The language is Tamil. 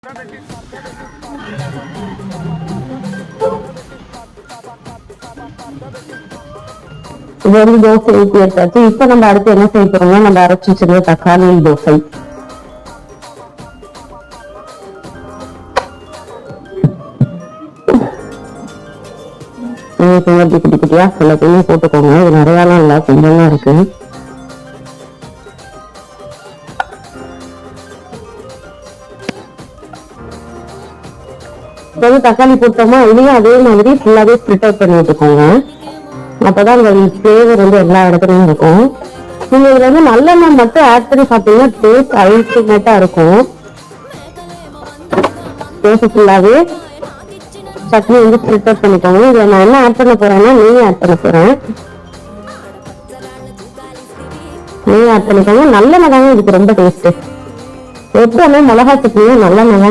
இது வந்து தோசை ஊற்றி எடுத்தாச்சு. இப்ப நம்ம அடுத்து என்ன செய்ய போறோம்னா, நம்ம அரைச்சி வச்சிருந்த தக்காளி தோசை. குட்டி குட்டியா எல்லாத்தையுமே போட்டுக்கோங்க. இது நிறையாலாம் இல்லை, கொஞ்சம் தான் இருக்கு. தக்காளி போட்டோமா, இதையும் அதே மாதிரி ஃபுல்லாவே ஸ்ப்ளிட் அவுட் பண்ணி விட்டுக்கோங்க. அப்பதான் அந்த ஃபிளேவர் வந்து எல்லா இடத்துலயும் இருக்கும். நீங்க இதுல வந்து நல்லெண்ணெய் மட்டும் ஆட் பண்ணி சாப்பிட்டீங்கன்னா டேஸ்ட் அல்டிமேட்டா இருக்கும். டேஸ்ட் ஃபுல்லாவே சட்னி வந்து ஸ்ப்ளிட் அவுட் பண்ணிக்கோங்க. இதுல நான் என்ன ஆட் பண்ண போறேன்னா நெய் ஆட் பண்ண போறேன். நெய் ஆட் பண்ணிக்கோங்க. நல்லெண்ணெய் தாங்க இதுக்கு ரொம்ப டேஸ்ட். எப்பவுமே மிளகா சட்னியும் நல்லெண்ணெய்